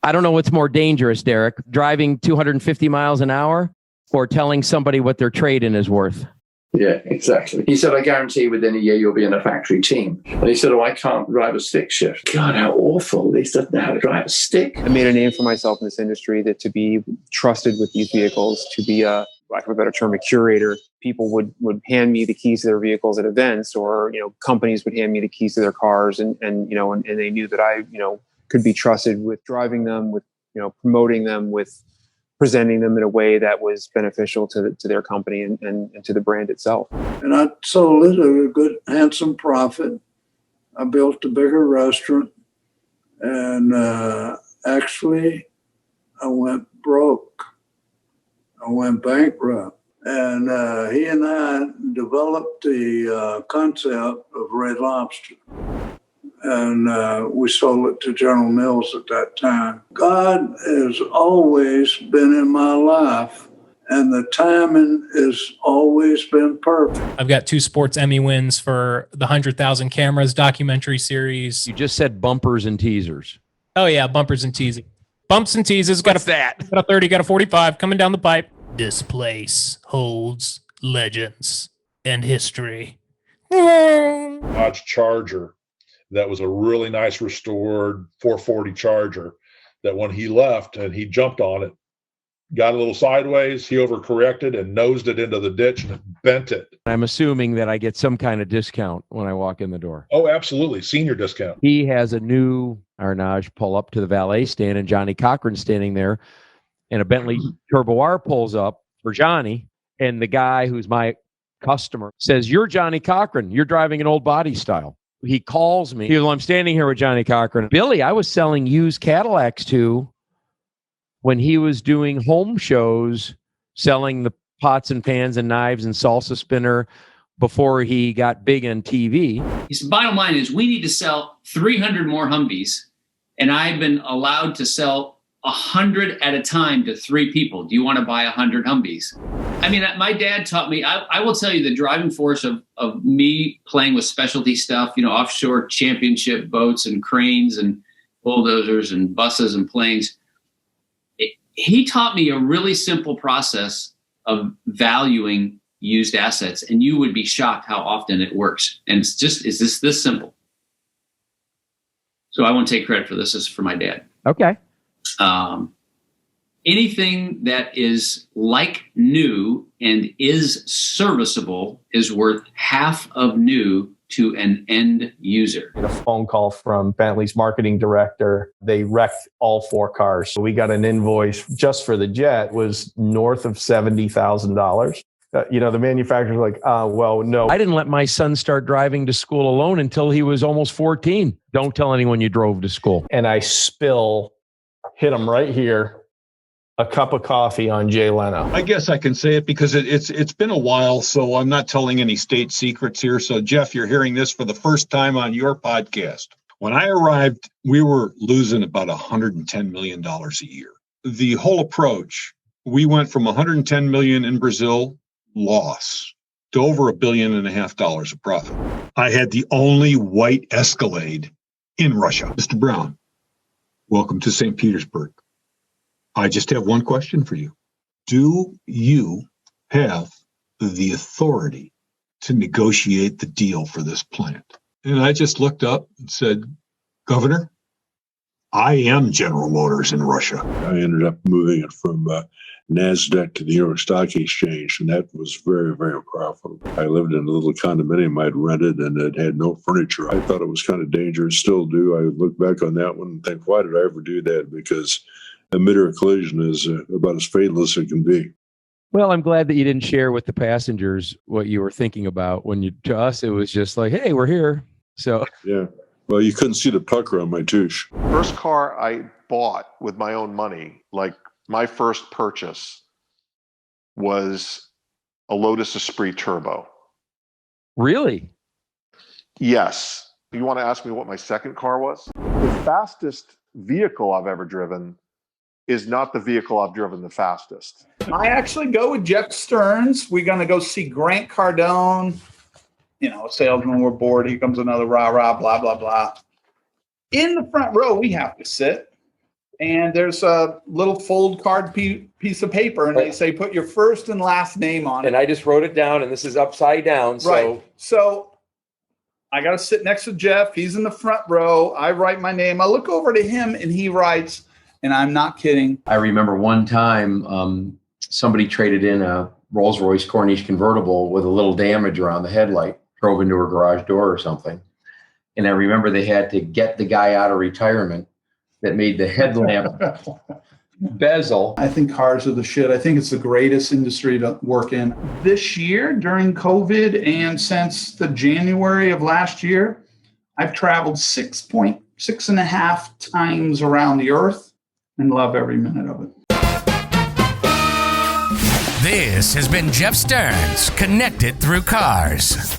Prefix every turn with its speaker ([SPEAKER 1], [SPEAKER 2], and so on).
[SPEAKER 1] I don't know what's more dangerous, Derek, driving 250 miles an hour or telling somebody what their trade-in is worth.
[SPEAKER 2] Yeah, exactly. He said, I guarantee within a year you'll be in a factory team. And he said, oh, I can't drive a stick shift. God, how awful. He doesn't know how to drive a stick.
[SPEAKER 3] I made a name for myself in this industry, that to be trusted with these vehicles, to be a, lack of a better term, a curator. People would hand me the keys to their vehicles at events, or, companies would hand me the keys to their cars, and they knew that I, could be trusted with driving them, with, promoting them, with presenting them in a way that was beneficial to their company and to the brand itself. And
[SPEAKER 4] I sold it at a good, handsome profit. I built a bigger restaurant, and actually I went broke. I went bankrupt. And he and I developed the concept of Red Lobster. And we sold it to General Mills at that time. God has always been in my life, and the timing has always been perfect.
[SPEAKER 5] I've got 2 sports Emmy wins for the 100,000 Cameras documentary series.
[SPEAKER 1] You just said bumpers and teasers.
[SPEAKER 5] Oh, yeah, bumpers and teasing. Bumps and teases. Got a 30, got a 45 coming down the pipe. This place holds legends and history.
[SPEAKER 6] Dodge Charger. That was a really nice restored 440 Charger that when he left and he jumped on it, got a little sideways, he overcorrected and nosed it into the ditch and it bent it.
[SPEAKER 1] I'm assuming that I get some kind of discount when I walk in the door.
[SPEAKER 6] Oh, absolutely. Senior discount.
[SPEAKER 1] He has a new Arnage pull up to the valet stand, and Johnny Cochran's standing there, and a Bentley Turbo R pulls up for Johnny, and the guy who's my customer says, "You're Johnny Cochran. You're driving an old body style." He calls me. He goes, "I'm standing here with Johnny Cochran. Billy, I was selling used Cadillacs to when he was doing home shows, selling the pots and pans and knives and salsa spinner before he got big on TV."
[SPEAKER 7] He said, bottom line is we need to sell 300 more Humvees, and I've been allowed to sell 100 at a time to 3 people. Do you want to buy 100 Humvees? I mean, my dad taught me, I will tell you the driving force of me playing with specialty stuff, offshore championship boats and cranes and bulldozers and buses and planes. He taught me a really simple process of valuing used assets, and you would be shocked how often it works. And it's this simple. So I won't take credit for this. This is for my dad.
[SPEAKER 1] Okay.
[SPEAKER 7] Anything that is like new and is serviceable is worth half of new to an end user.
[SPEAKER 8] A phone call from Bentley's marketing director. They wrecked all 4 cars. So we got an invoice just for the jet was north of $70,000. The manufacturer's like, well, no.
[SPEAKER 1] I didn't let my son start driving to school alone until he was almost 14. Don't tell anyone you drove to school.
[SPEAKER 8] And I hit him right here, a cup of coffee on Jay Leno.
[SPEAKER 9] I guess I can say it because it's been a while, so I'm not telling any state secrets here. So, Jeff, you're hearing this for the first time on your podcast. When I arrived, we were losing about $110 million a year. The whole approach, we went from $110 million in Brazil loss to over $1.5 billion of profit. I had the only white Escalade in Russia. Mr. Brown, welcome to St. Petersburg. I just have one question for you. Do you have the authority to negotiate the deal for this plant? And I just looked up and said, Governor, I am General Motors in Russia.
[SPEAKER 10] I ended up moving it from NASDAQ to the New York Stock Exchange, and that was very, very profitable. I lived in a little condominium I'd rented, and it had no furniture. I thought it was kind of dangerous, still do. I look back on that one and think, why did I ever do that? Because a mid-air collision is about as fatal as it can be.
[SPEAKER 1] Well, I'm glad that you didn't share with the passengers what you were thinking about. To us, it was just like, hey, we're here. So
[SPEAKER 10] yeah. Well, you couldn't see the pucker on my touche.
[SPEAKER 11] First car I bought with my own money, like my first purchase, was a Lotus Esprit Turbo.
[SPEAKER 1] Really?
[SPEAKER 11] Yes. You want to ask me what my second car was? The fastest vehicle I've ever driven is not the vehicle I've driven the fastest.
[SPEAKER 12] I actually go with Jeff Stearns. We're going to go see Grant Cardone. A salesman, we're bored. Here comes another rah-rah, blah, blah, blah. In the front row, we have to sit. and there's a little fold card piece of paper, and they say put your first and last name on it.
[SPEAKER 1] And I just wrote it down, and this is upside down. So.
[SPEAKER 12] Right. So I got to sit next to Jeff. He's in the front row. I write my name. I look over to him, and he writes, and I'm not kidding.
[SPEAKER 1] I remember one time somebody traded in a Rolls-Royce Corniche convertible with a little damage around the headlight, drove into her garage door or something. And I remember they had to get the guy out of retirement that made the headlamp bezel.
[SPEAKER 12] I think cars are the shit. I think it's the greatest industry to work in. This year, during COVID, and since the January of last year, I've traveled 6.5 times around the earth and love every minute of it.
[SPEAKER 13] This has been Jeff Stearns, Connected Through Cars.